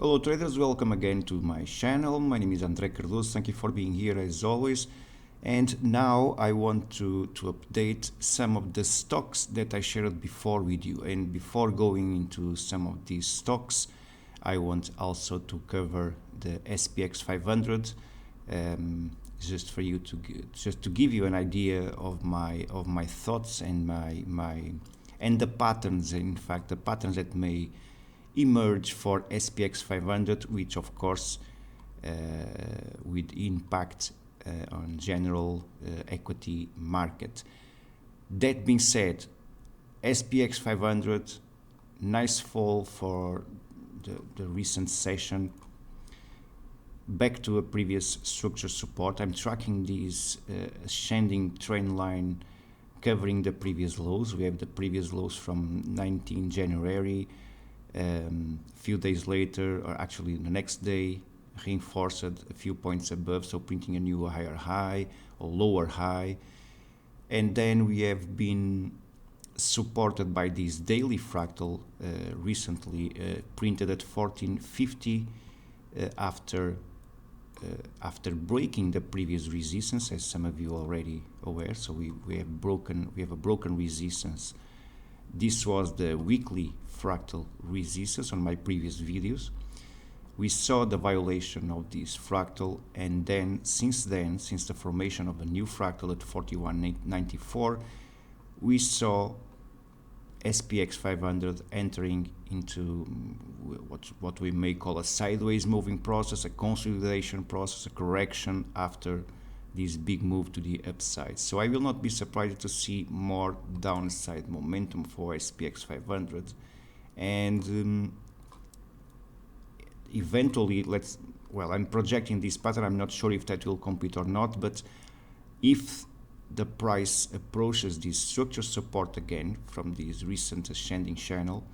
Hello traders, welcome again to my channel. My name is André Cardoso. Thank you for being here as always. And now I want to update some of the stocks that I shared before with you. And before going into some of these stocks, I want also to cover the SPX 500, just for you to give you an idea of my thoughts and the patterns. In fact, the patterns that may emerge for SPX 500, which of course would impact on general equity market. That being said, SPX 500, nice fall for the recent session, back to a previous structure support. I'm tracking this ascending trend line covering the previous lows. We have the previous lows from 19 January. Few days later, or actually the next day, reinforced a few points above, so printing a new higher high or lower high. And then we have been supported by this daily fractal recently printed at 1450 after breaking the previous resistance, as some of you already aware. So we have a broken resistance. This was the weekly fractal resistance on my previous videos. We saw the violation of this fractal, and then since the formation of a new fractal at 4194, we saw SPX 500 entering into what we may call a sideways moving process, a consolidation process, a correction after this big move to the upside. So I will not be surprised to see more downside momentum for SPX 500, and eventually I'm projecting this pattern. I'm not sure if that will complete or not, but if the price approaches this structure support again from this recent ascending channel,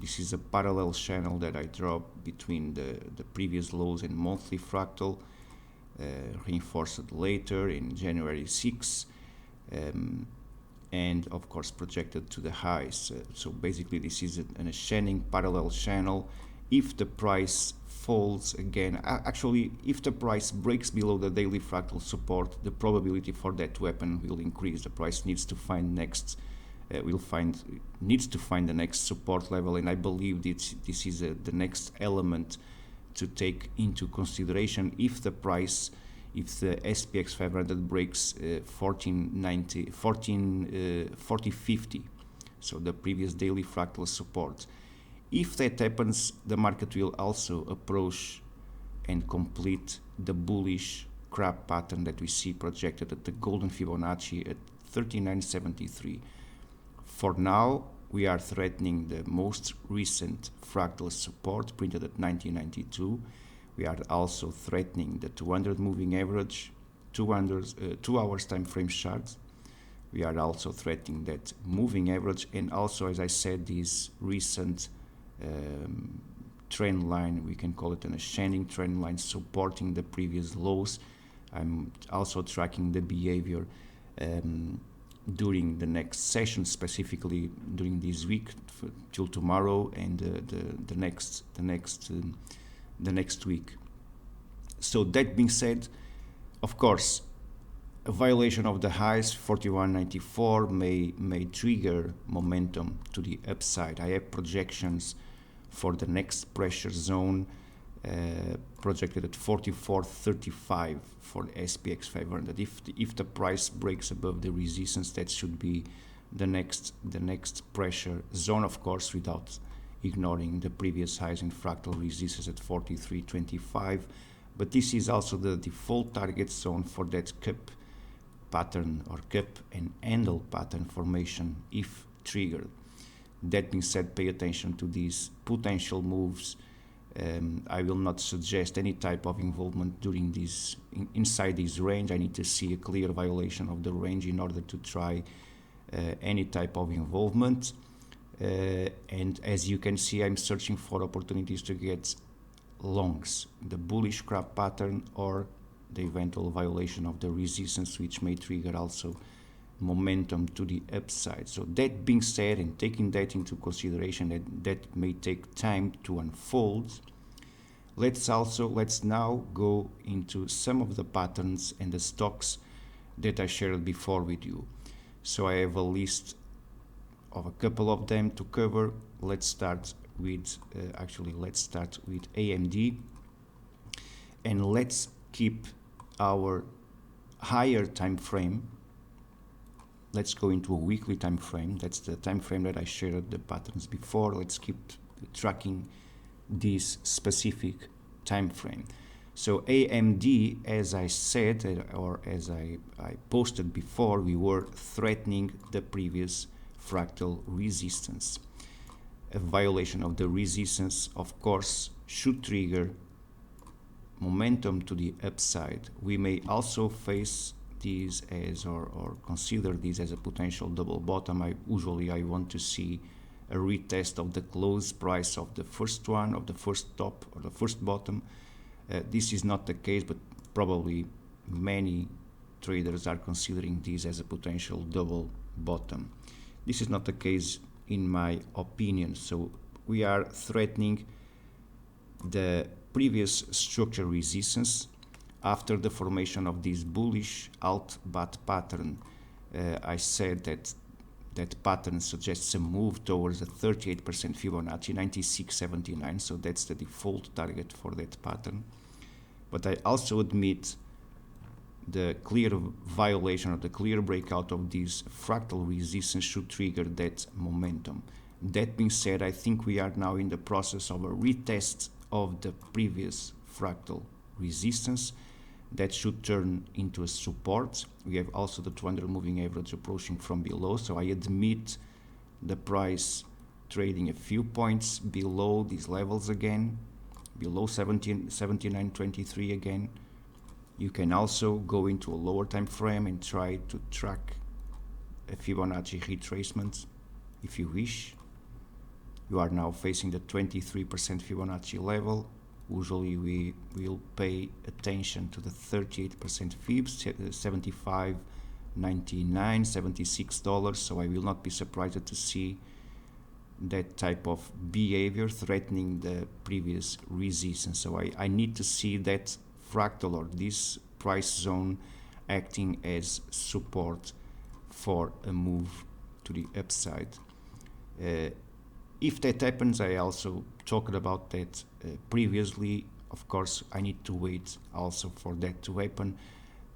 this is a parallel channel that I draw between the previous lows and monthly fractal, reinforced later in January 6, and of course projected to the highs. So basically this is an ascending parallel channel. If the price falls again, actually if the price breaks below the daily fractal support, the probability for that to happen will increase. The price needs to find needs to find the next support level, and I believe this is the next element to take into consideration if the SPX 500 breaks 4050, so the previous daily fractal support. If that happens, the market will also approach and complete the bullish crab pattern that we see projected at the golden Fibonacci at 3973. For now, we are threatening the most recent fractal support printed at 1992. We are also threatening the 200 moving average, 2 hours time frame charts. We are also threatening that moving average, and also, as I said, this recent trend line, we can call it an ascending trend line supporting the previous lows. I'm also tracking the behavior during the next session, specifically during this week till tomorrow and the next week. So that being said, of course, a violation of the highs 4194 may trigger momentum to the upside. I have projections for the next pressure zone projected at 4435 for SPX 500. If the price breaks above the resistance, that should be the next pressure zone, of course, without ignoring the previous highs in fractal resistance at 4325. But this is also the default target zone for that cup pattern or cup and handle pattern formation if triggered. That being said, pay attention to these potential moves. I will not suggest any type of involvement during this inside this range. I need to see a clear violation of the range in order to try any type of involvement. And as you can see, I'm searching for opportunities to get longs, the bullish crab pattern or the eventual violation of the resistance, which may trigger also momentum to the upside. So that being said, and taking that into consideration, that may take time to unfold, Let's now go into some of the patterns and the stocks that I shared before with you. So I have a list of a couple of them to cover. Let's start with AMD, and let's keep our higher time frame. Let's go into a weekly time frame. That's the time frame that I shared the patterns before. Let's keep tracking this specific time frame. So AMD, as I said, or as I posted before, we were threatening the previous fractal resistance. A violation of the resistance, of course, should trigger momentum to the upside. We may also face these as or consider this as a potential double bottom. I want to see a retest of the close price of the first one, of the first top or the first bottom. This is not the case, but probably many traders are considering this as a potential double bottom. This is not the case in my opinion. So we are threatening the previous structure resistance after the formation of this bullish alt-bat pattern. I said that that pattern suggests a move towards a 38% Fibonacci, 96.79, so that's the default target for that pattern. But I also admit the clear violation or the clear breakout of this fractal resistance should trigger that momentum. That being said, I think we are now in the process of a retest of the previous fractal resistance that should turn into a support. We have also the 200 moving average approaching from below, so I admit the price trading a few points below these levels again, below 79.23 again. You can also go into a lower time frame and try to track a Fibonacci retracement if you wish. You are now facing the 23% Fibonacci level. Usually we will pay attention to the 38% fibs, $75.99, $76, so I will not be surprised to see that type of behavior threatening the previous resistance. So I need to see that fractal or this price zone acting as support for a move to the upside. If that happens, I also talked about that previously. Of course, I need to wait also for that to happen,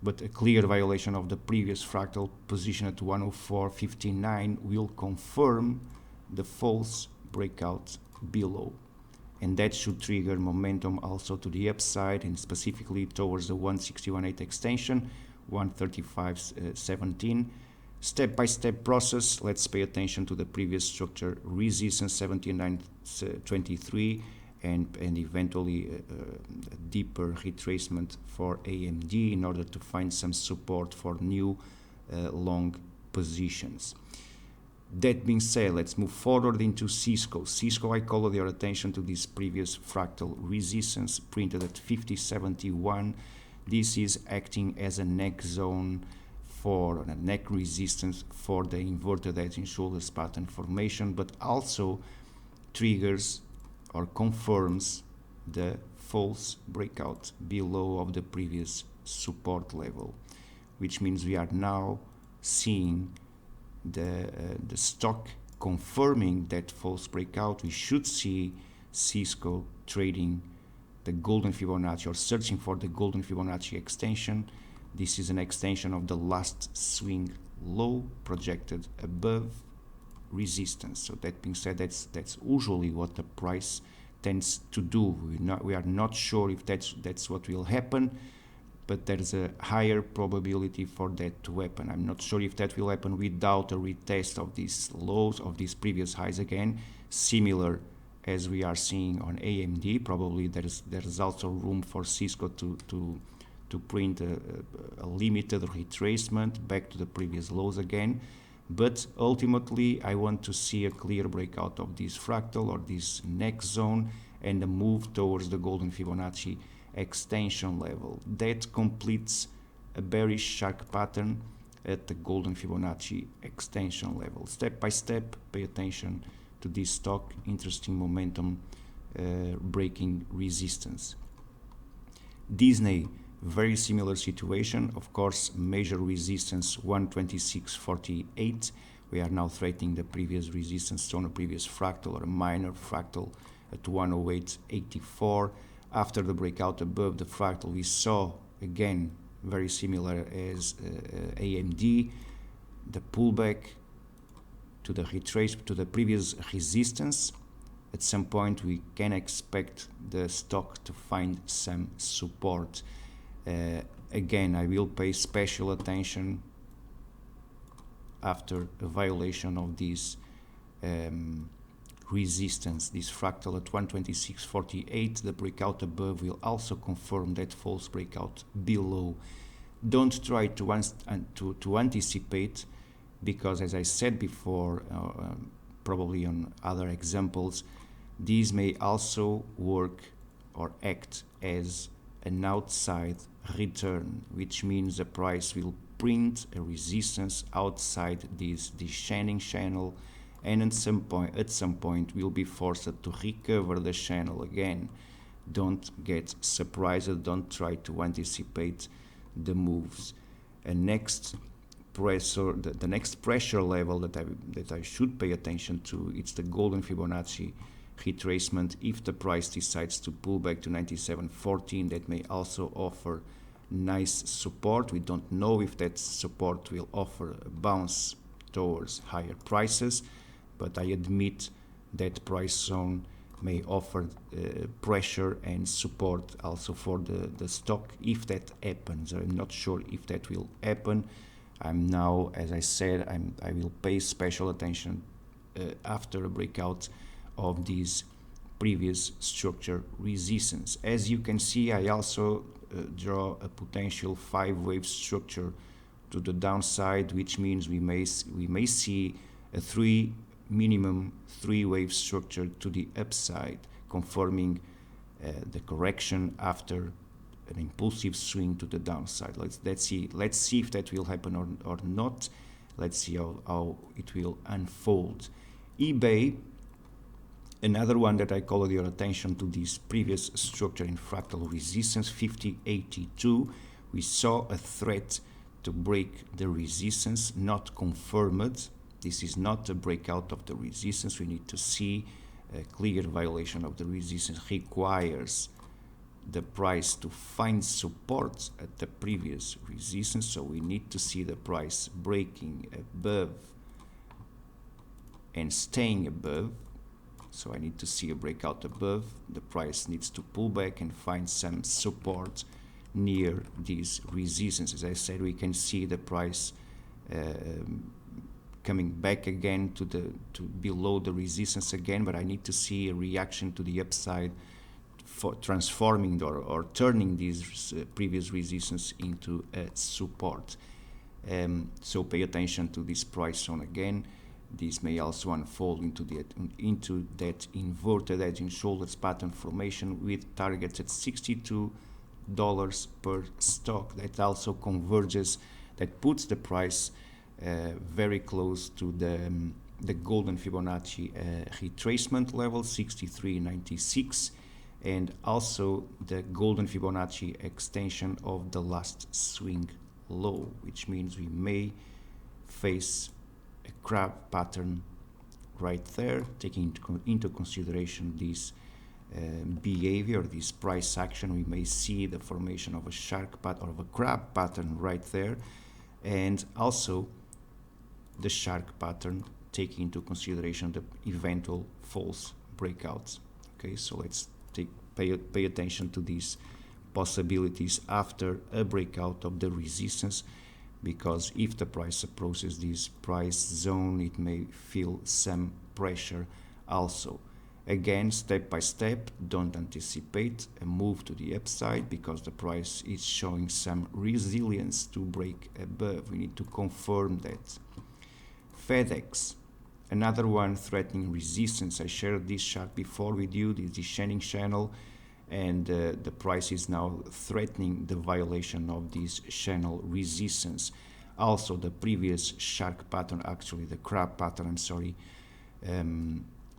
but a clear violation of the previous fractal position at 104.59 will confirm the false breakout below, and that should trigger momentum also to the upside, and specifically towards the 161.8 extension, 135.17. Step-by-step process. Let's pay attention to the previous structure resistance, 79.23, and eventually a deeper retracement for AMD in order to find some support for new long positions. That being said, let's move forward into Cisco. Cisco, I call your attention to this previous fractal resistance printed at 50.71. This is acting as a neck zone for a neck resistance for the inverted edge and shoulders pattern formation, but also triggers or confirms the false breakout below of the previous support level, which means we are now seeing the stock confirming that false breakout. We should see Cisco trading the golden Fibonacci or searching for the golden Fibonacci extension. This is an extension of the last swing low projected above resistance. So that being said, that's usually what the price tends to do. We are not sure if that's what will happen, but there's a higher probability for that to happen. I'm not sure if that will happen without a retest of these lows, of these previous highs again, similar as we are seeing on AMD. Probably there's also room for Cisco to print a limited retracement back to the previous lows again. But ultimately, I want to see a clear breakout of this fractal or this neck zone and a move towards the golden Fibonacci extension level. That completes a bearish shark pattern at the golden Fibonacci extension level. Step by step, pay attention to this stock. Interesting momentum breaking resistance. Disney, very similar situation. Of course, major resistance 126.48. We are now threatening the previous resistance on a previous fractal or a minor fractal at 108.84. After the breakout above the fractal, we saw again very similar as AMD, the pullback to the retrace to the previous resistance. At some point we can expect the stock to find some support. Again, I will pay special attention after a violation of this resistance, this fractal at 126.48. The breakout above will also confirm that false breakout below. Don't try to anticipate, because as I said before, probably on other examples, these may also work or act as an outside return, which means the price will print a resistance outside this descending channel, and at some point will be forced to recover the channel again. Don't get surprised, don't try to anticipate the moves. And next pressure, the next pressure level that I should pay attention to, it's the golden Fibonacci retracement. If the price decides to pull back to 97.14, that may also offer nice support. We don't know if that support will offer a bounce towards higher prices, but I admit that price zone may offer pressure and support also for the stock if that happens. I'm not sure if that will happen. I'm now, as I said, I will pay special attention after a breakout of these previous structure resistance. As you can see, I also draw a potential 5-wave structure to the downside, which means we may see a minimum 3-wave structure to the upside, confirming the correction after an impulsive swing to the downside. Let's see if that will happen or not. Let's see how it will unfold. eBay, another one that I called your attention to, this previous structure in fractal resistance 50.82. We saw a threat to break the resistance, not confirmed. This is not a breakout of the resistance. We need to see a clear violation of the resistance requires the price to find support at the previous resistance. So we need to see the price breaking above and staying above. So I need to see a breakout above. The price needs to pull back and find some support near these resistances. As I said, we can see the price coming back again to below the resistance again, but I need to see a reaction to the upside for transforming or turning these previous resistance into a support. So pay attention to this price zone again. This may also unfold into that inverted edge and shoulders pattern formation with targets at $62 per stock. That also converges, that puts the price very close to the golden Fibonacci retracement level 63.96, and also the golden Fibonacci extension of the last swing low, which means we may face a crab pattern right there, taking into consideration this behavior, this price action. We may see the formation of a shark pattern or of a crab pattern right there, and also the shark pattern, taking into consideration the eventual false breakouts. Okay, so let's pay attention to these possibilities after a breakout of the resistance, because if the price approaches this price zone, it may feel some pressure also. Again, step by step, don't anticipate a move to the upside, because the price is showing some resilience to break above. We need to confirm that. FedEx, another one threatening resistance. I shared this chart before with you, this descending channel, and the price is now threatening the violation of this channel resistance. Also the previous shark pattern, actually the crab pattern, I'm sorry,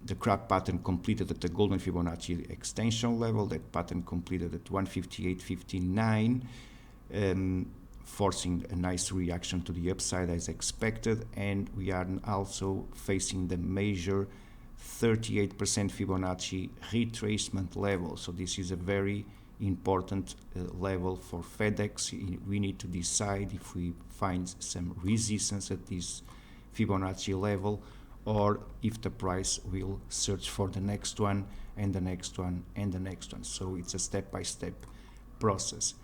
the crab pattern completed at the golden Fibonacci extension level. That pattern completed at 158.59, forcing a nice reaction to the upside as expected, and we are also facing the major 38% Fibonacci retracement level. So this is a very important level for FedEx. We need to decide if we find some resistance at this Fibonacci level, or if the price will search for the next one and the next one and the next one. So it's a step-by-step process.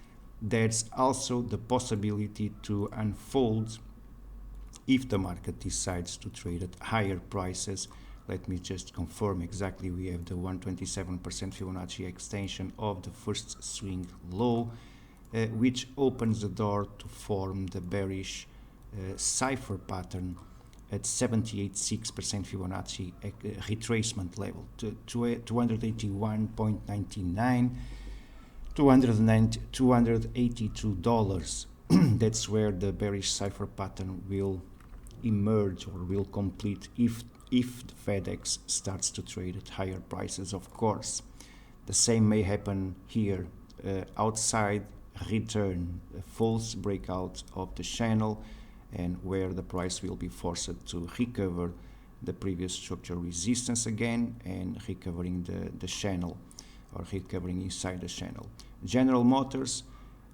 There's also the possibility to unfold if the market decides to trade at higher prices. Let me just confirm exactly. We have the 127% Fibonacci extension of the first swing low, which opens the door to form the bearish cipher pattern at 78.6% Fibonacci retracement level to 281.99, $282. That's where the bearish cipher pattern will emerge or will complete if the FedEx starts to trade at higher prices, of course. The same may happen here. Outside return, a false breakout of the channel, and where the price will be forced to recover the previous structural resistance again and recovering the channel, or recovering inside the channel. General Motors,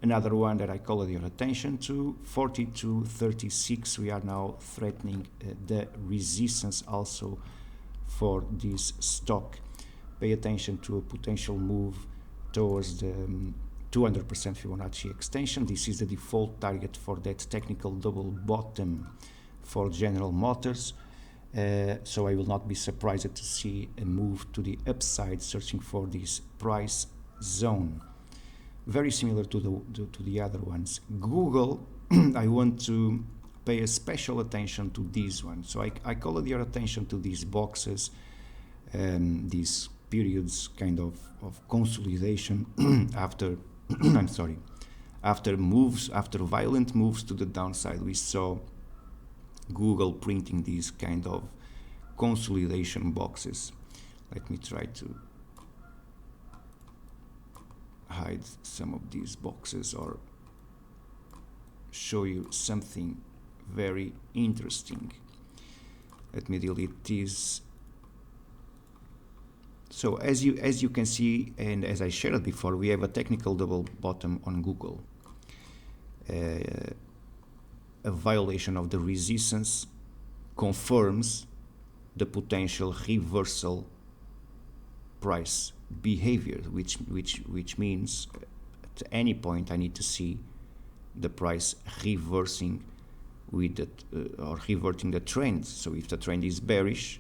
another one that I call your attention to, 42.36. We are now threatening the resistance also for this stock. Pay attention to a potential move towards the 200% Fibonacci extension. This is the default target for that technical double bottom for General Motors. So I will not be surprised to see a move to the upside, searching for this price zone. Very similar to the other ones. Google, I want to pay a special attention to this one. So I call your attention to these boxes, these periods kind of consolidation after after violent moves to the downside. We saw Google printing these kind of consolidation boxes. Let me try to hide some of these boxes or show you something very interesting. Let me delete this. So as you can see, and as I shared before, we have a technical double bottom on Google. A violation of the resistance confirms the potential reversal price behavior, which means at any point I need to see the price reversing with or reverting the trend. So if the trend is bearish,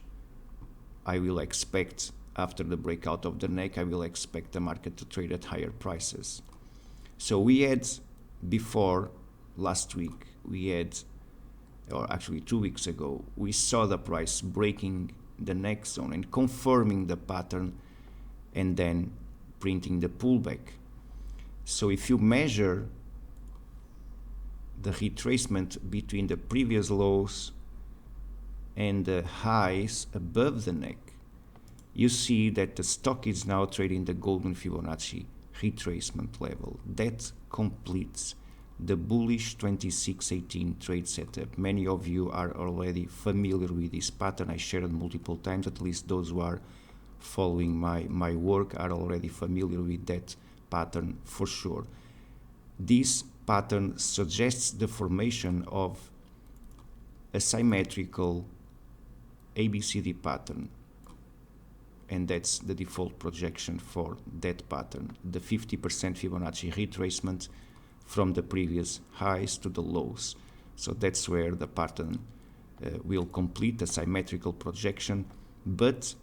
I will expect, after the breakout of the neck, I will expect the market to trade at higher prices. So we had before last week, or actually 2 weeks ago, we saw the price breaking the neck zone and confirming the pattern, and then printing the pullback. So if you measure the retracement between the previous lows and the highs above the neck, you see that the stock is now trading the golden Fibonacci retracement level. That completes the bullish 2618 trade setup. Many of you are already familiar with this pattern. I shared multiple times. At least those who are following my work are already familiar with that pattern for sure. This pattern suggests the formation of a symmetrical ABCD pattern, and that's the default projection for that pattern, the 50% Fibonacci retracement from the previous highs to the lows. So that's where the pattern will complete the symmetrical projection, but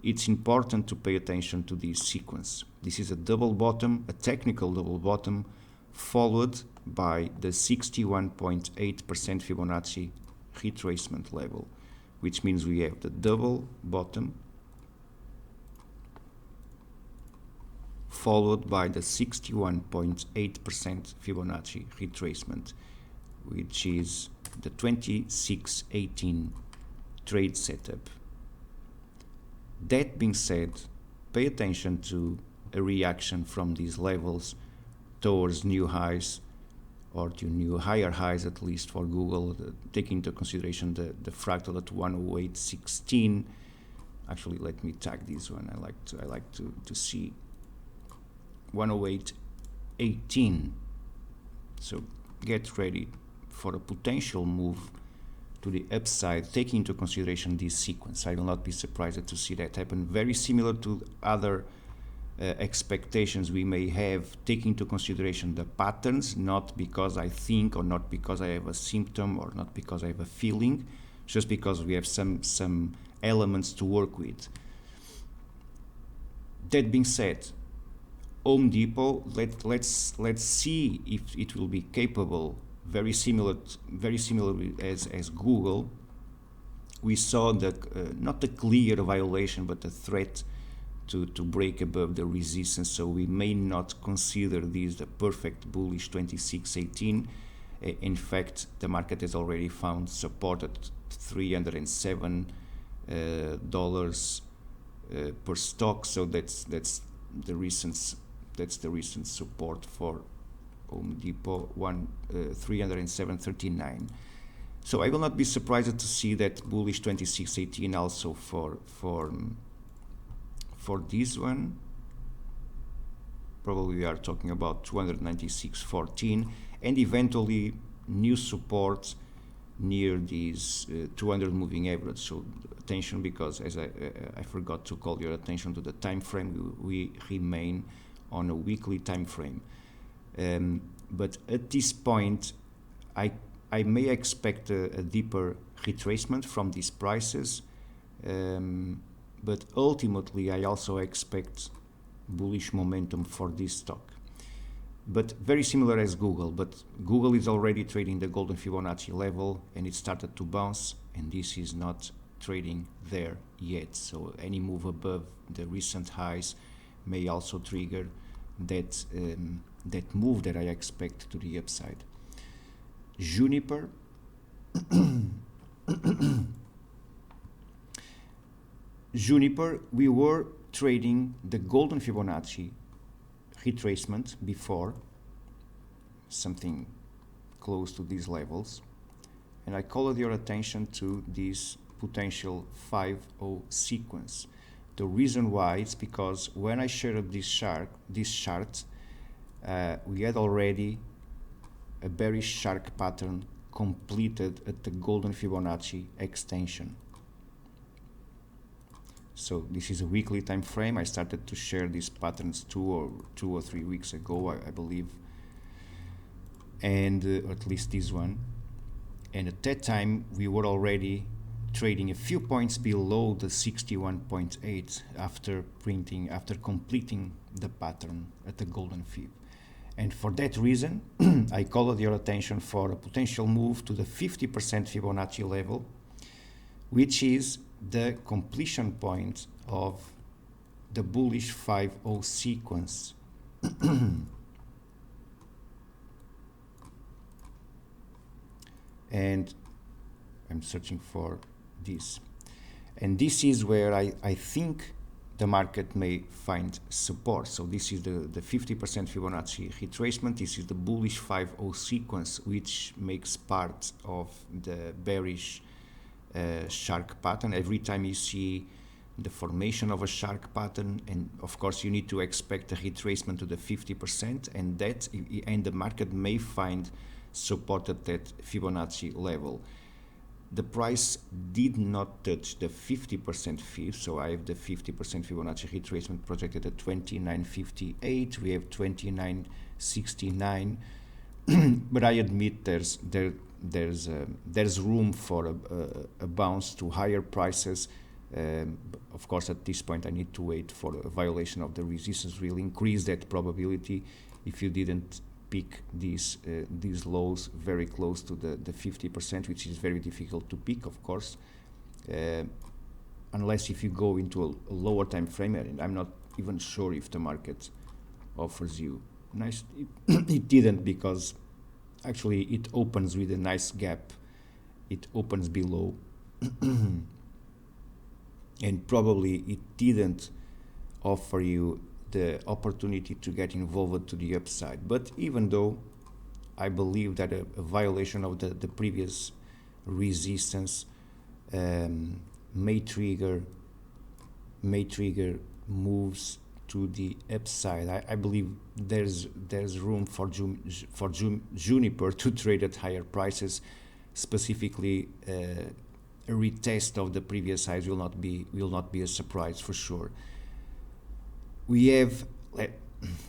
it's important to pay attention to this sequence. This is a double bottom, a technical double bottom, followed by the 61.8% Fibonacci retracement level, which means we have the double bottom followed by the 61.8% Fibonacci retracement, which is the 2618 trade setup. That being said, pay attention to a reaction from these levels towards new highs, or to new higher highs, at least for Google, taking into consideration the fractal at 108.16. Actually, let me tag this one. I like to see 108.18. So get ready for a potential move to the upside, taking into consideration this sequence. I will not be surprised to see that happen. Very similar to other expectations we may have, taking into consideration the patterns, not because I think, or not because I have a symptom, or not because I have a feeling, just because we have some elements to work with. That being said, Home Depot, let's see if it will be capable, very similar as Google. We saw not a clear violation, but a threat to break above the resistance, so we may not consider this the perfect bullish 26.18. In fact, the market has already found support at $307 per stock, so that's the recent support for Home Depot, 307.39. So I will not be surprised to see that bullish 26.18 also for this one. Probably we are talking about 296.14, and eventually new support near this 200 moving average. So attention, because as I forgot to call your attention to the time frame, we remain on a weekly time frame. But at this point, I may expect a deeper retracement from these prices, but ultimately I also expect bullish momentum for this stock. But very similar as Google, but Google is already trading the golden Fibonacci level, and it started to bounce, and this is not trading there yet. So any move above the recent highs may also trigger that move that I expect to the upside. Juniper. Juniper, we were trading the golden Fibonacci retracement before, something close to these levels, and I called your attention to this potential 5-0 sequence. The reason why is because when I shared this chart, we had already a bearish shark pattern completed at the golden Fibonacci extension. So this is a weekly time frame. I started to share these patterns two or 3 weeks ago, I believe, and at least this one. And at that time, we were already trading a few points below the 61.8 after completing the pattern at the golden Fib. And for that reason, I called your attention for a potential move to the 50% Fibonacci level, which is the completion point of the bullish 5-0 sequence. And I'm searching for this. And this is where I think the market may find support. So this is the 50% Fibonacci retracement. This is the bullish 5-0 sequence, which makes part of the bearish shark pattern. Every time you see the formation of a shark pattern, and of course you need to expect a retracement to the 50%, and the market may find support at that Fibonacci level. The price did not touch the 50% Fib, so I have the 50% Fibonacci retracement projected at 29.58. We have 29.69, but I admit there's room for a bounce to higher prices. Of course, at this point, I need to wait for a violation of the resistance. Will increase that probability if you didn't pick these lows very close to the 50%, which is very difficult to pick, of course, unless if you go into a lower time frame, and I'm not even sure if the market offers you nice. It didn't, because actually it opens with a nice gap. It opens below and probably it didn't offer you the opportunity to get involved to the upside. But even though I believe that a violation of the previous resistance may trigger moves to the upside, I believe there's room for Juniper to trade at higher prices. Specifically, a retest of the previous highs will not be a surprise for sure. We have,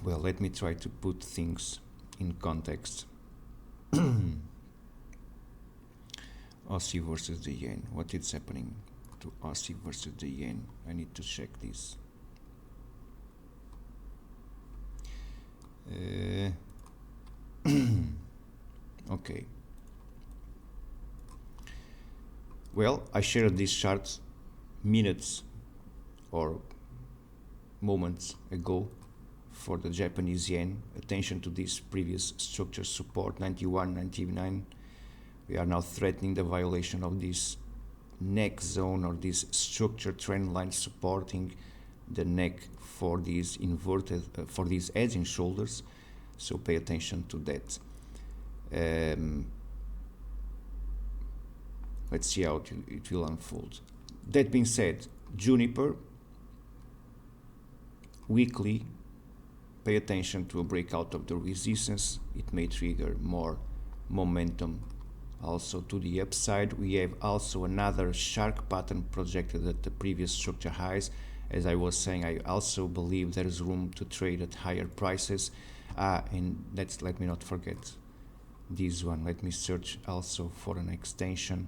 let me try to put things in context. Aussie versus the yen. What is happening to Aussie versus the yen? I need to check this. Okay. Well, I shared this chart minutes or moments ago for the Japanese yen. Attention to this previous structure support 91, 99. We are now threatening the violation of this neck zone or this structure trend line supporting the neck for these inverted for these edging shoulders, so pay attention to that. Let's see how it will unfold. That being said, Juniper weekly, pay attention to a breakout of the resistance. It may trigger more momentum also to the upside. We have also another shark pattern projected at the previous structure highs. As I was saying, I also believe there is room to trade at higher prices. And let me not forget this one. Let me search also for an extension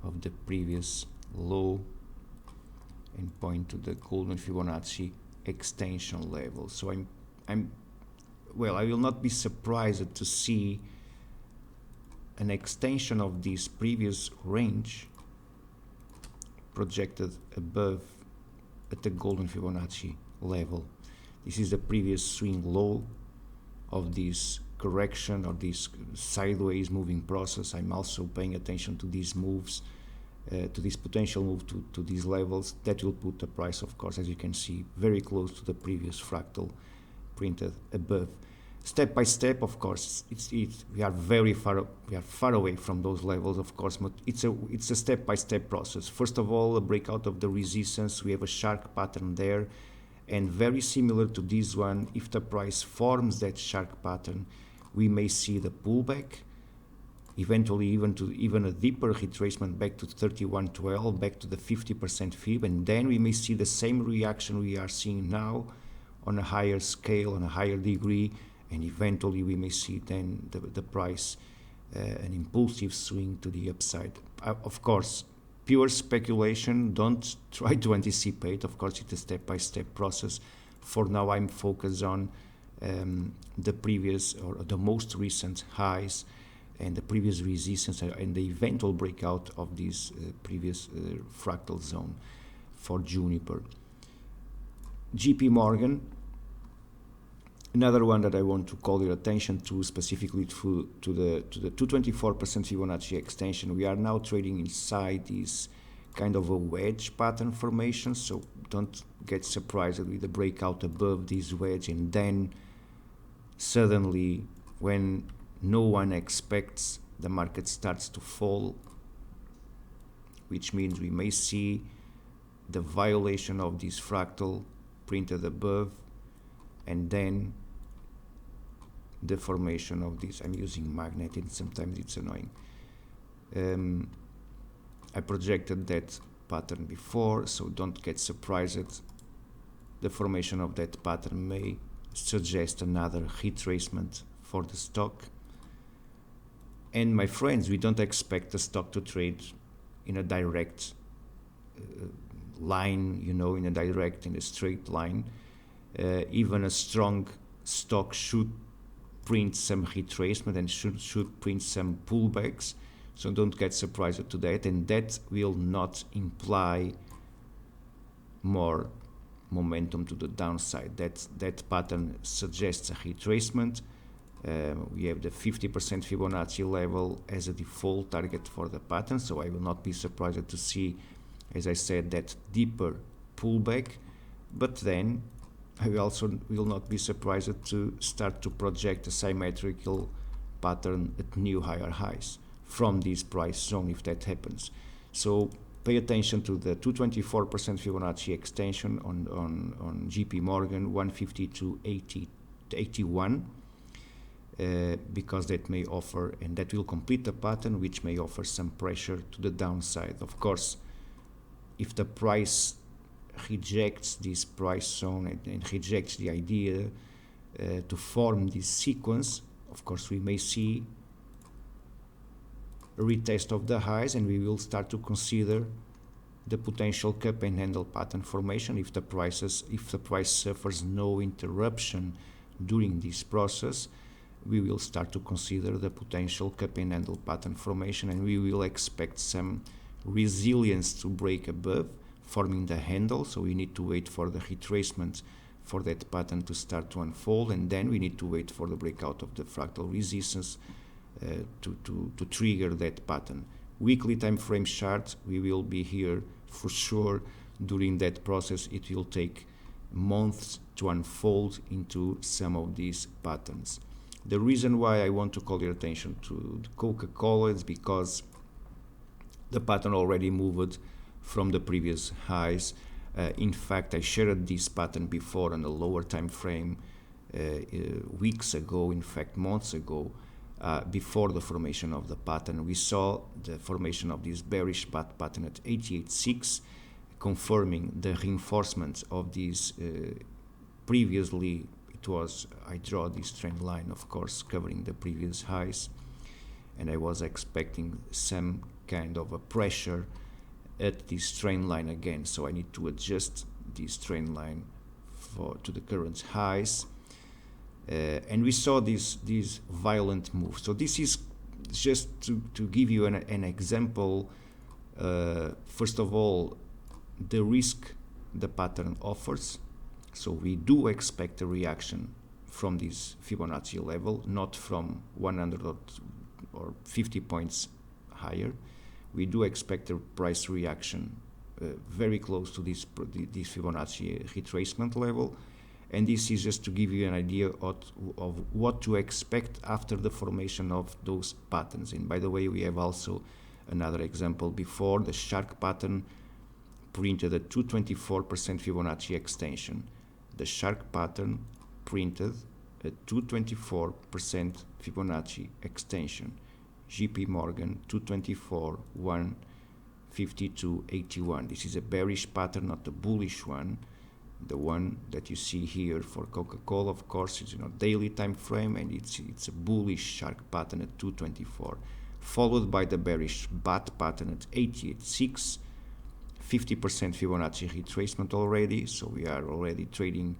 of the previous low and point to the golden Fibonacci extension level. So I will not be surprised to see an extension of this previous range projected above at the golden Fibonacci level. This is the previous swing low of this correction or this sideways moving process. I'm also paying attention to these moves, to this potential move to these levels. That will put the price, of course, as you can see, very close to the previous fractal printed above. Step by step, of course, we are far away from those levels, of course, but it's a step-by-step process. First of all, a breakout of the resistance. We have a shark pattern there, and very similar to this one, if the price forms that shark pattern, we may see the pullback, eventually even a deeper retracement back to 31.12, back to the 50% fib, and then we may see the same reaction we are seeing now on a higher scale, on a higher degree, and eventually we may see then the price, an impulsive swing to the upside. Of course, pure speculation, don't try to anticipate. Of course, it's a step-by-step process. For now, I'm focused on the previous or the most recent highs and the previous resistance and the eventual breakout of this previous fractal zone for Juniper. JP Morgan, another one that I want to call your attention to, specifically to the 224% Fibonacci extension. We are now trading inside this kind of a wedge pattern formation, so don't get surprised with the breakout above this wedge, and then suddenly, when no one expects, the market starts to fall, which means we may see the violation of this fractal printed above, and then the formation of this. I'm using magnet and sometimes it's annoying. I projected that pattern before, so don't get surprised. The formation of that pattern may suggest another retracement for the stock. And my friends, we don't expect the stock to trade in a direct line, in a straight line. Even a strong stock should print some retracement and should print some pullbacks, so don't get surprised to that, and that will not imply more momentum to the downside. That pattern suggests a retracement. We have the 50% Fibonacci level as a default target for the pattern, so I will not be surprised to see as I said, that deeper pullback, but then I also will not be surprised to start to project a symmetrical pattern at new higher highs from this price zone if that happens. So pay attention to the 224% Fibonacci extension on JP Morgan 150 to 81, because that may offer, and that will complete the pattern, which may offer some pressure to the downside. Of course, if the price rejects this price zone and rejects the idea to form this sequence, of course we may see a retest of the highs, and we will start to consider the potential cup and handle pattern formation if the price suffers no interruption during this process. We will start to consider the potential cup and handle pattern formation, and we will expect some resilience to break above, forming the handle. So we need to wait for the retracement for that pattern to start to unfold, and then we need to wait for the breakout of the fractal resistance to trigger that pattern. Weekly time frame chart, we will be here for sure during that process. It will take months to unfold into some of these patterns. The reason why I want to call your attention to the Coca-Cola is because the pattern already moved from the previous highs. In fact, I shared this pattern before on a lower time frame weeks ago, in fact months ago. Before the formation of the pattern, we saw the formation of this bearish pattern at 88.6, confirming the reinforcement of this previously. It was, I draw this trend line, of course, covering the previous highs, and I was expecting some kind of a pressure at this trend line again, so I need to adjust this trend line to the current highs. And we saw this violent move. So this is just to give you an example. First of all, the risk the pattern offers. So we do expect a reaction from this Fibonacci level, not from 100 or 50 points higher. We do expect a price reaction very close to this Fibonacci retracement level. And this is just to give you an idea of what to expect after the formation of those patterns. And by the way, we have also another example before, the shark pattern printed a 224% Fibonacci extension. The shark pattern printed a 224% Fibonacci extension. JP Morgan 224, 152, 81. This is a bearish pattern, not a bullish one. The one that you see here for Coca-Cola, of course, is daily time frame, and it's a bullish shark pattern at 224, followed by the bearish bat pattern at 88.6, 50% Fibonacci retracement already. So we are already trading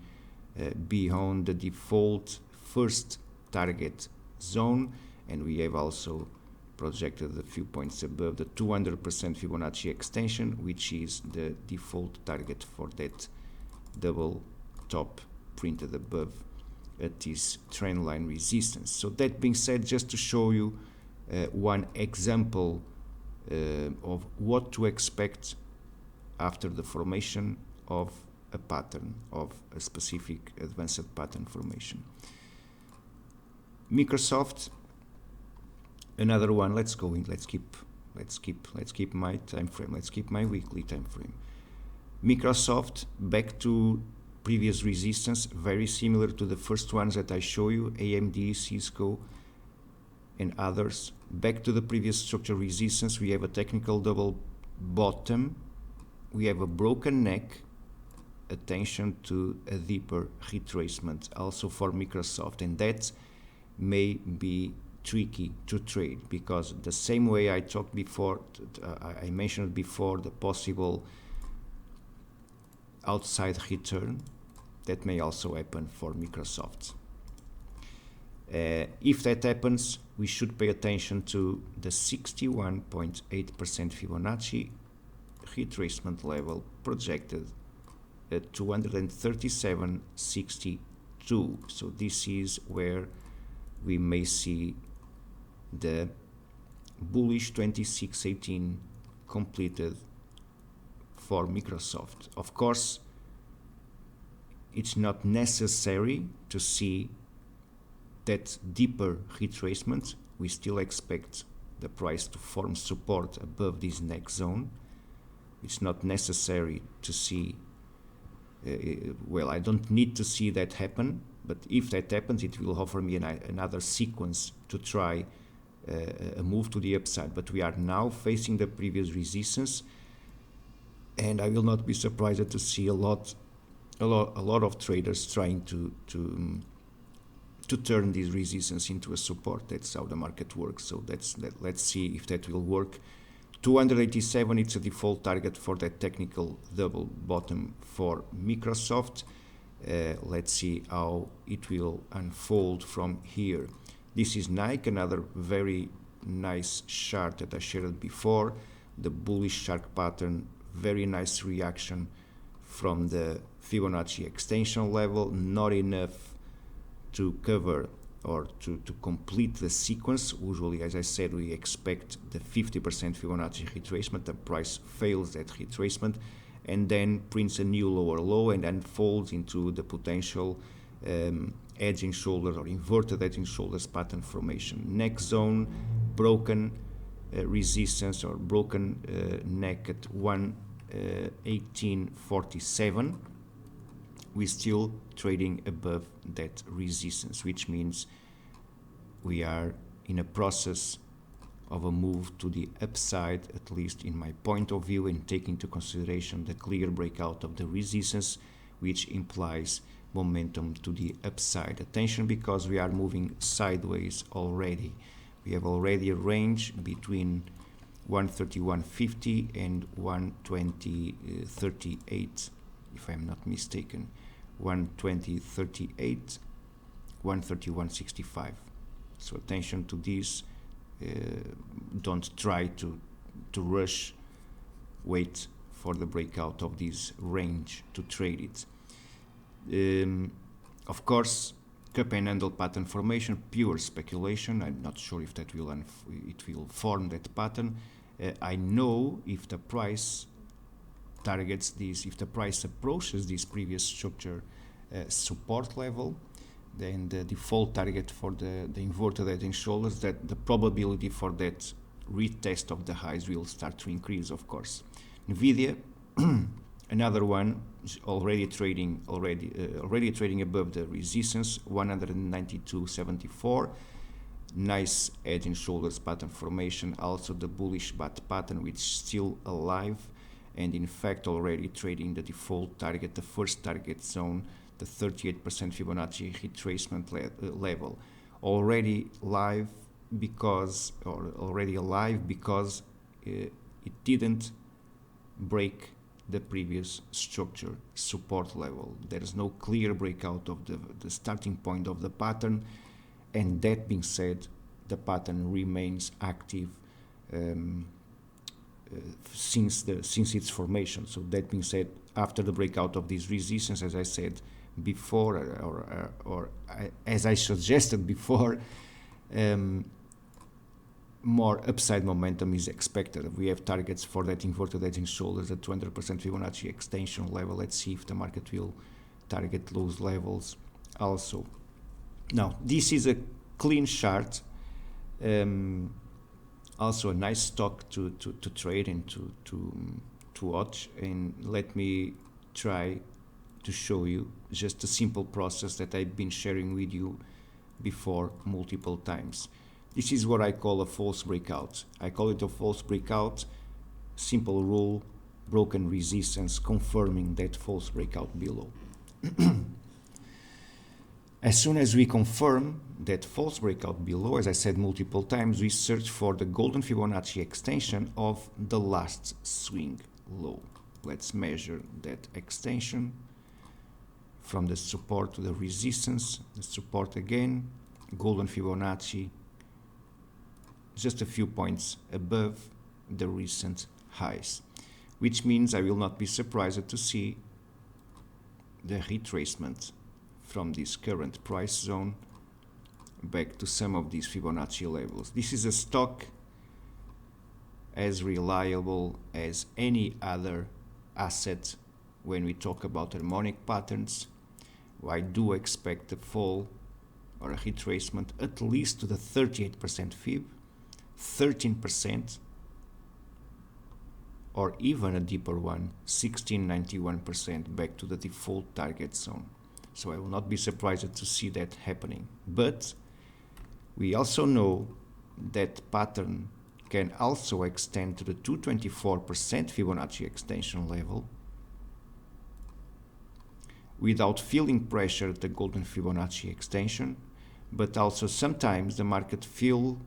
beyond the default first target zone, and we have also projected a few points above the 200% Fibonacci extension, which is the default target for that double top printed above at this trend line resistance. So that being said, just to show you one example of what to expect after the formation of a pattern, of a specific advanced pattern formation. Microsoft, another one. Let's go in. Let's keep my time frame. Let's keep my weekly time frame. Microsoft, back to previous resistance, very similar to the first ones that I show you, AMD, Cisco, and others. Back to the previous structure resistance, we have a technical double bottom, we have a broken neck, attention to a deeper retracement also for Microsoft, and that may be tricky to trade, because the same way I talked before, I mentioned before the possible outside return, that may also happen for Microsoft. If that happens, we should pay attention to the 61.8% Fibonacci retracement level projected at 237.62. So this is where we may see the bullish 2618 completed for Microsoft. Of course, it's not necessary to see that deeper retracement. We still expect the price to form support above this next zone. It's not necessary to see, well, I don't need to see that happen, but if that happens, it will offer me another sequence to try a move to the upside. But we are now facing the previous resistance, and I will not be surprised to see a lot of traders trying to turn this resistance into a support. That's how the market works. So let's see if that will work. 287, it's a default target for that technical double bottom for Microsoft. Let's see how it will unfold from here. This is Nike, another very nice chart that I shared before. The bullish shark pattern, very nice reaction from the Fibonacci extension level, not enough to cover or to complete the sequence. Usually, as I said, we expect the 50% Fibonacci retracement. The price fails that retracement and then prints a new lower low and unfolds into the potential edging shoulders or inverted edging shoulders pattern formation. Next zone, broken resistance or broken neck at 118.47. We're still trading above that resistance, which means we are in a process of a move to the upside, at least in my point of view, and take into consideration the clear breakout of the resistance, which implies momentum to the upside. Attention, because we are moving sideways already. We have already a range between 131.50 and 120.38, if I'm not mistaken. 120.38, 131.65. So attention to this. Don't try to rush. Wait for the breakout of this range to trade it. Of course, cup and handle pattern formation, pure speculation. I'm not sure if that will form that pattern. I know if the price targets this, if the price approaches this previous structure support level, then the default target for the inverted edging shoulders, that the probability for that retest of the highs will start to increase, of course. Nvidia, another one, already trading above the resistance, 192.74. Nice edge and shoulders pattern formation, also the bullish bat pattern, which is still alive, and in fact already trading the default target, the first target zone, the 38% Fibonacci retracement level, already alive because it didn't break the previous structure support level. There is no clear breakout of the starting point of the pattern, and that being said, the pattern remains active since its formation. So that being said, after the breakout of this resistance, as I said before, or as I suggested before, more upside momentum is expected. We have targets for that inverted edging shoulders at 200% Fibonacci extension level. Let's see if the market will target those levels also. Now, this is a clean chart, also a nice stock to trade and to watch. And let me try to show you just a simple process that I've been sharing with you before multiple times. This is what I call a false breakout. I call it a false breakout. Simple rule, broken resistance, confirming that false breakout below. As soon as we confirm that false breakout below, as I said multiple times, we search for the golden Fibonacci extension of the last swing low. Let's measure that extension from the support to the resistance. The support again, golden Fibonacci, just a few points above the recent highs, which means I will not be surprised to see the retracement from this current price zone back to some of these Fibonacci levels. This is a stock as reliable as any other asset when we talk about harmonic patterns. I do expect a fall or a retracement at least to the 38% fib, 13%, or even a deeper one, 1691% back to the default target zone. So I will not be surprised to see that happening. But we also know that pattern can also extend to the 224% Fibonacci extension level without feeling pressure at the golden Fibonacci extension, but also sometimes the market will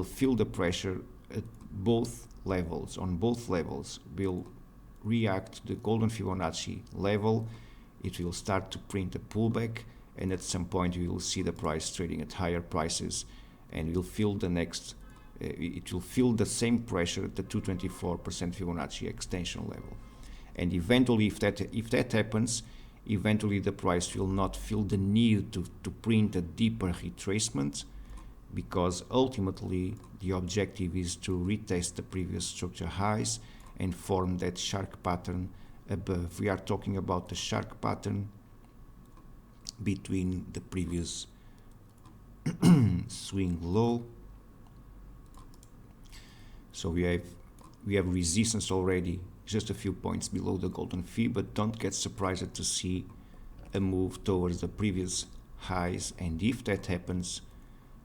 feel the pressure at both levels, on both levels, will react to the golden Fibonacci level. It will start to print a pullback, and at some point you will see the price trading at higher prices, and you'll feel the next it will feel the same pressure at the 224% Fibonacci extension level. And eventually, if that happens, eventually the price will not feel the need to print a deeper retracement, because ultimately the objective is to retest the previous structure highs and form that shark pattern above. We are talking about the shark pattern between the previous swing low. So we have resistance already just a few points below the golden fib, but don't get surprised to see a move towards the previous highs, and if that happens,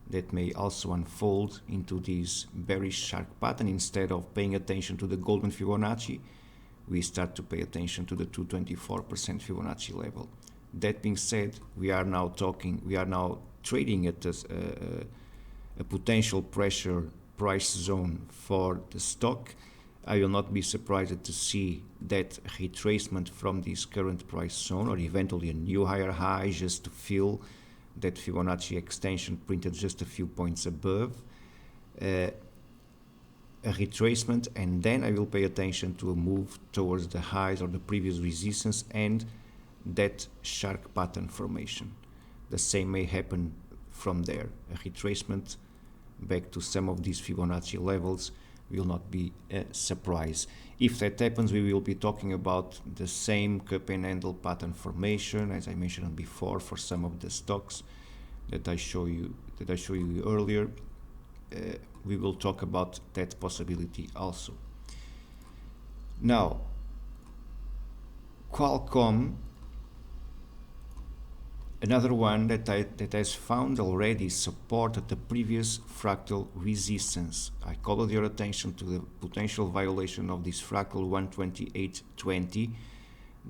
that may also unfold into this bearish shark pattern. Instead of paying attention to the golden Fibonacci, we start to pay attention to the 224% Fibonacci level. That being said, we are now trading at a potential pressure price zone for the stock. I will not be surprised to see that retracement from this current price zone, or eventually a new higher high, just to fill that Fibonacci extension printed just a few points above, a retracement, and then I will pay attention to a move towards the highs or the previous resistance and that shark pattern formation. The same may happen from there. A retracement back to some of these Fibonacci levels will not be a surprise. If that happens, we will be talking about the same cup and handle pattern formation as I mentioned before for some of the stocks that I show you earlier. We will talk about that possibility also. Now, Qualcomm, another one that has found already support at the previous fractal resistance. I called your attention to the potential violation of this fractal 128.20.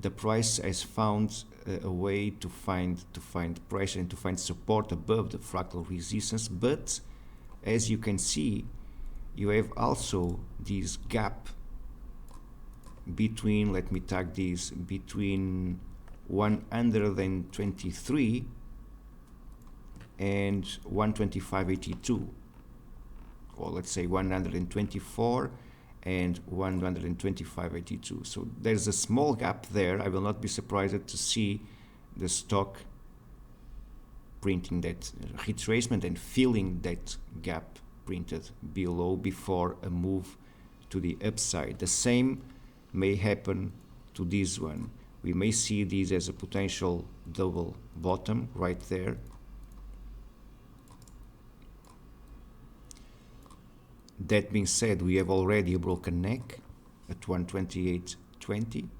The price has found a way to find pressure and to find support above the fractal resistance, but as you can see, you have also this gap between, let me tag this, between 123 and 125.82, or let's say 124 and 125.82. So there's a small gap there. I will not be surprised to see the stock printing that retracement and filling that gap printed below before a move to the upside. The same may happen to this one. We may see this as a potential double bottom right there. That being said, we have already a broken neck at 128.20.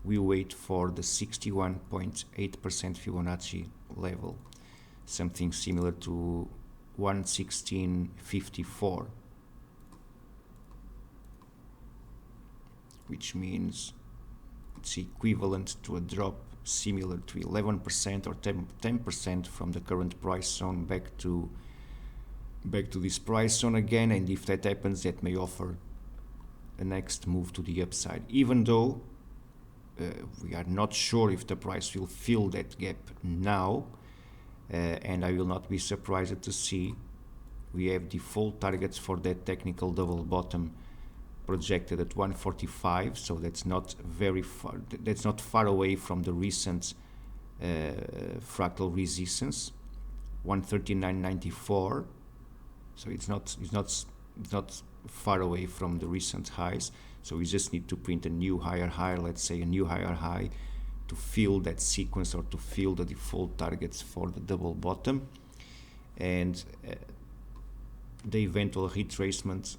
We wait for the 61.8% Fibonacci level, something similar to 116.54, which means it's equivalent to a drop similar to 11% or 10% from the current price zone back to this price zone again. And if that happens, that may offer a next move to the upside, even though we are not sure if the price will fill that gap now, and I will not be surprised to see we have default targets for that technical double bottom projected at 145, so that's not very far. That's not far away from the recent fractal resistance, 139.94. So it's not far away from the recent highs. So we just need to print a new higher high, let's say a new higher high, to fill that sequence or to fill the default targets for the double bottom. And the eventual retracement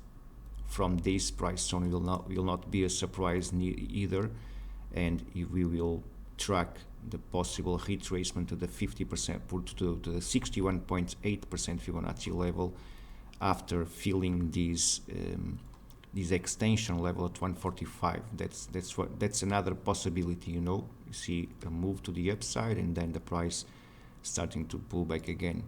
from this price zone will not be a surprise either, and we will track the possible retracement to the 50% to the 61.8% Fibonacci level after filling this extension level at 145. That's another possibility. You see a move to the upside and then the price starting to pull back again.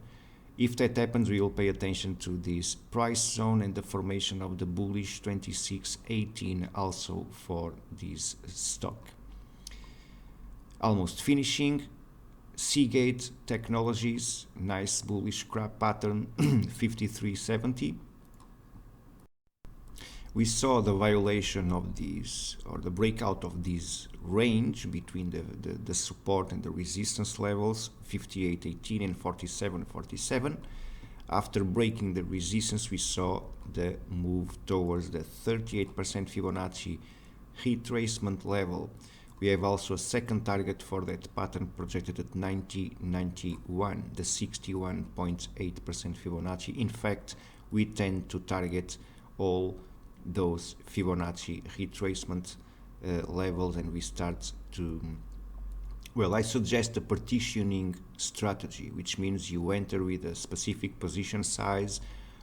If that happens, we will pay attention to this price zone and the formation of the bullish 2618 also for this stock. Almost finishing. Seagate Technologies, nice bullish crab pattern, 5370. We saw the violation of these, or the breakout of this range between the support and the resistance levels, 5818 and 4747. After breaking the resistance, we saw the move towards the 38% Fibonacci retracement level. We have also a second target for that pattern projected at 9091, the 61.8% Fibonacci. In fact, we tend to target all those Fibonacci retracement levels, and we start to, well, I suggest a partitioning strategy, which means you enter with a specific position size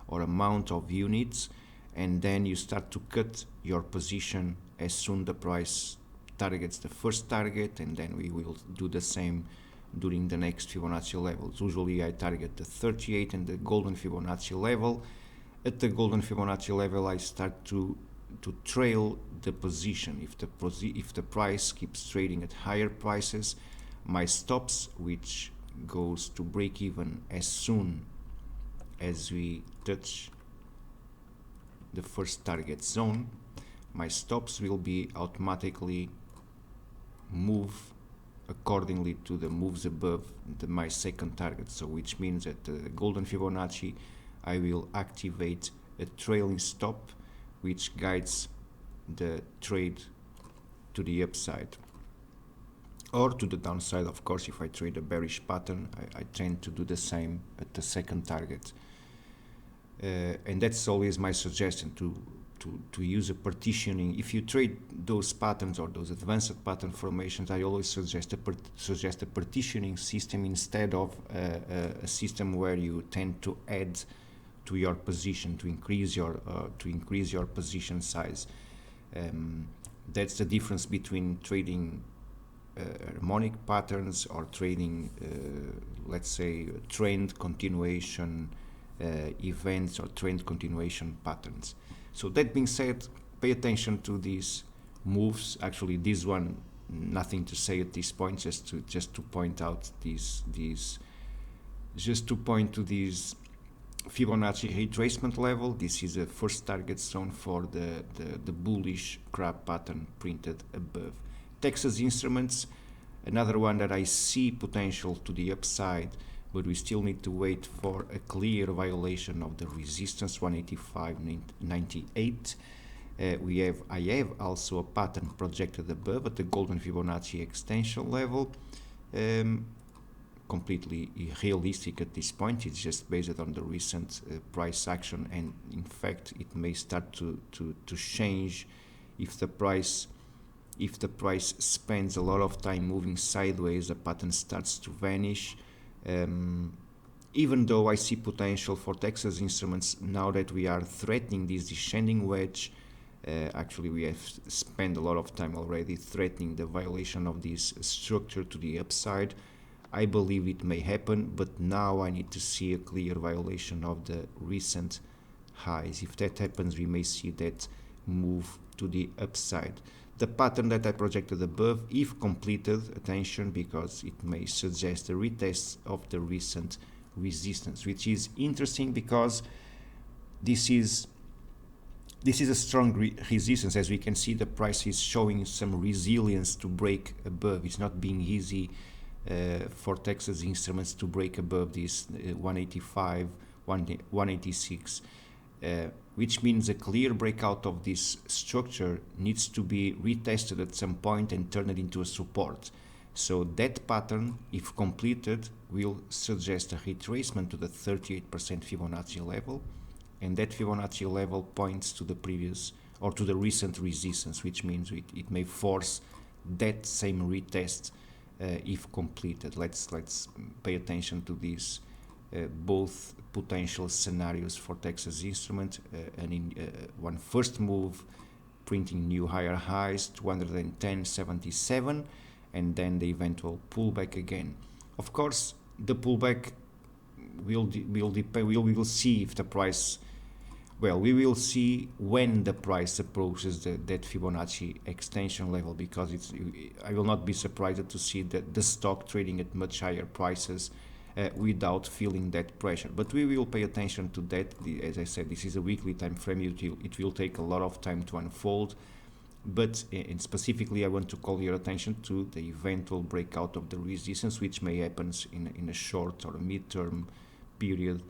or amount of units, and then you start to cut your position as soon the price targets the first target, and then we will do the same during the next Fibonacci levels. Usually I target the 38 and the golden Fibonacci level. At the golden Fibonacci level, I start to trail the position. If the price keeps trading at higher prices, my stops, which goes to break even as soon as we touch the first target zone, my stops will be automatically move accordingly to the moves above my second target. So which means that the golden Fibonacci, I will activate a trailing stop which guides the trade to the upside or to the downside. Of course, if I trade a bearish pattern, I tend to do the same at the second target, and that's always my suggestion, to use a partitioning. If you trade those patterns or those advanced pattern formations, I always suggest a partitioning system instead of a system where you tend to add to your position to increase your position size. That's the difference between trading harmonic patterns or trading, let's say, trend continuation events or trend continuation patterns. So that being said, pay attention to these moves. Actually, this one, nothing to say at this point, just to point out just to point to this Fibonacci retracement level. This is a first target zone for the bullish crab pattern printed above. Texas Instruments, another one that I see potential to the upside, but we still need to wait for a clear violation of the resistance 185.98. I have also a pattern projected above at the golden Fibonacci extension level. Completely realistic at this point. It's just based on the recent price action, and in fact it may start to change if the price spends a lot of time moving sideways. The pattern starts to vanish. Even though I see potential for Texas Instruments now that we are threatening this descending wedge, actually we have spent a lot of time already threatening the violation of this structure to the upside. I believe it may happen, but now I need to see a clear violation of the recent highs. If that happens, we may see that move to the upside. The pattern that I projected above, if completed, attention, because it may suggest a retest of the recent resistance, which is interesting because this is a strong resistance. As we can see, the price is showing some resilience to break above. It's not being easy for Texas Instruments to break above this 185, 186. which means a clear breakout of this structure needs to be retested at some point and turned into a support. So that pattern, if completed, will suggest a retracement to the 38% Fibonacci level, and that Fibonacci level points to the previous or to the recent resistance, which means it may force that same retest if completed. Let's pay attention to these both potential scenarios for Texas Instrument. One first move printing new higher highs, 210.77, and then the eventual pullback again. Of course, the pullback will depend. We will see if the price. Well, we will see when the price approaches that Fibonacci extension level, because I will not be surprised to see the stock trading at much higher prices without feeling that pressure. But we will pay attention to that. As I said, this is a weekly time frame. It will take a lot of time to unfold. But specifically, I want to call your attention to the eventual breakout of the resistance, which may happen in a short or a mid-term period,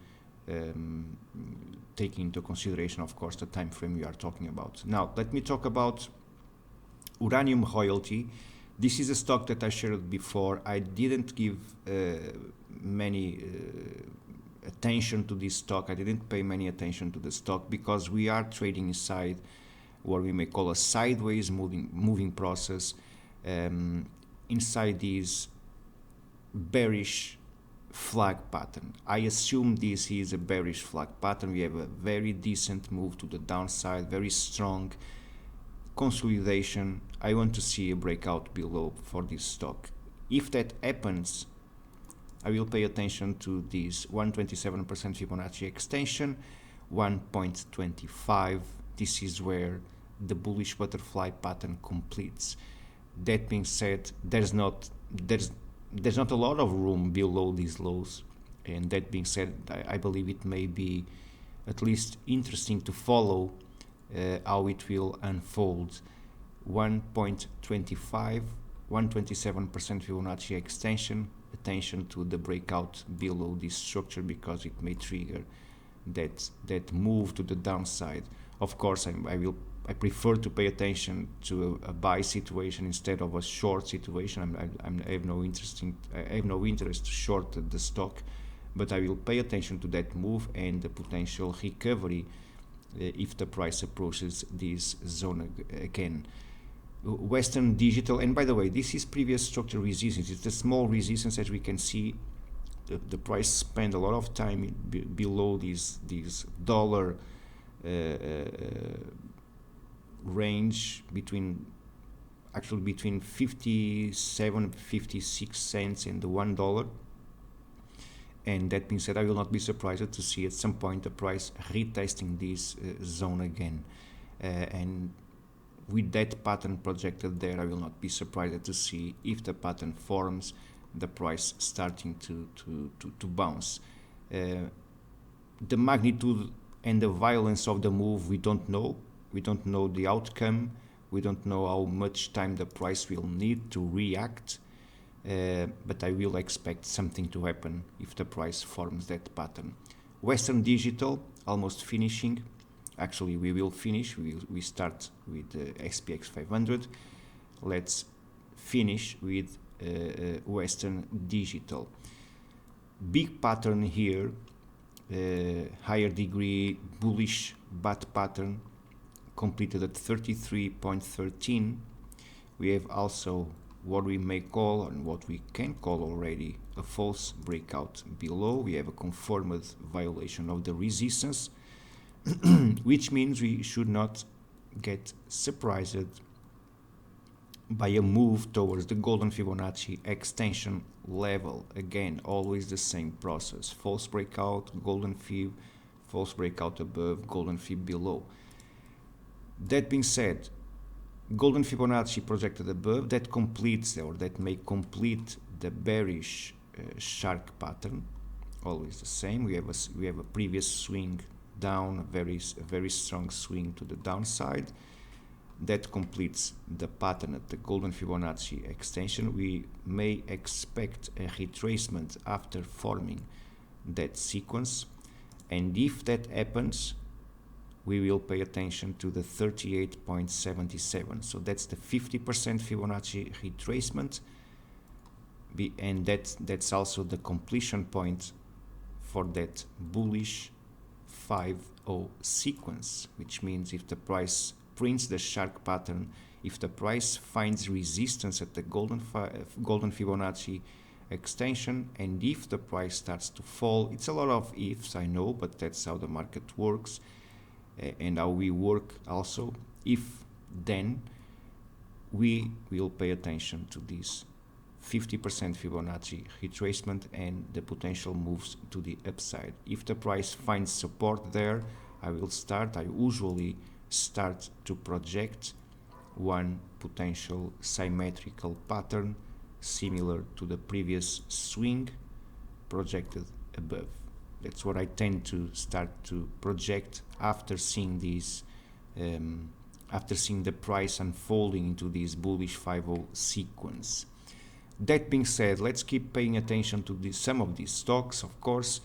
taking into consideration, of course, the time frame we are talking about. Now, let me talk about uranium royalty. This is a stock that I shared before. I didn't give many attention to this stock. I didn't pay many attention to the stock because we are trading inside what we may call a sideways moving process, inside this bearish flag pattern. I assume this is a bearish flag pattern. We have a very decent move to the downside, very strong consolidation. I want to see a breakout below for this stock. If that happens, I will pay attention to this 127% Fibonacci extension, 1.25. This is where the bullish butterfly pattern completes. That being said, there's not a lot of room below these lows, and that being said, I believe it may be at least interesting to follow how it will unfold. 1.25, 127% Fibonacci extension. Attention to the breakout below this structure because it may trigger that move to the downside. Of course, I prefer to pay attention to a buy situation instead of a short situation. I have no interest to short the stock, but I will pay attention to that move and the potential recovery if the price approaches this zone again. Western Digital, and by the way, this is previous structure resistance. It's a small resistance. As we can see, the price spent a lot of time below these dollar range between 57-56 cents and the $1. And that being said, I will not be surprised to see at some point the price retesting this zone again, and with that pattern projected there, I will not be surprised to see, if the pattern forms, the price starting to bounce. The magnitude and the violence of the move, we don't know. We don't know the outcome. We don't know how much time the price will need to react. But I will expect something to happen if the price forms that pattern. Western Digital, almost finishing. Actually, we will finish. We start with SPX 500. Let's finish with Western Digital. Big pattern here, higher degree bullish bat pattern completed at 33.13. We have also what we may call, and what we can call already, a false breakout below. We have a confirmed violation of the resistance, which means we should not get surprised by a move towards the golden Fibonacci extension level. Again, always the same process: false breakout, golden fib, false breakout above, golden fib below. That being said, golden Fibonacci projected above, that completes, or that may complete, the bearish shark pattern. Always the same. We have a previous swing down, a very strong swing to the downside. That completes the pattern at the golden Fibonacci extension. We may expect a retracement after forming that sequence, and if that happens, we will pay attention to the 38.77. So that's the 50% Fibonacci retracement, and that's also the completion point for that bullish 5-0 sequence, which means if the price prints the shark pattern, if the price finds resistance at the golden Fibonacci extension, and if the price starts to fall, it's a lot of ifs, I know, but that's how the market works, and how we work also. If then, we will pay attention to this 50% Fibonacci retracement and the potential moves to the upside. If the price finds support there, I usually start to project one potential symmetrical pattern similar to the previous swing projected above. That's what I tend to start to project after seeing these, after seeing the price unfolding into this bullish 5-0 sequence. That being said, let's keep paying attention to some of these stocks, of course.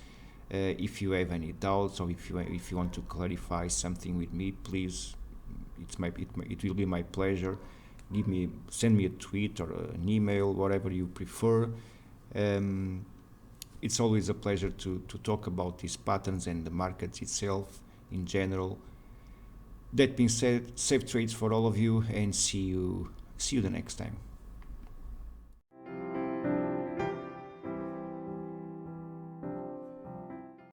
If you have any doubts, or if you want to clarify something with me, please, it will be my pleasure. Send me a tweet or an email, whatever you prefer. It's always a pleasure to talk about these patterns and the markets itself in general. That being said, safe trades for all of you, and see you the next time.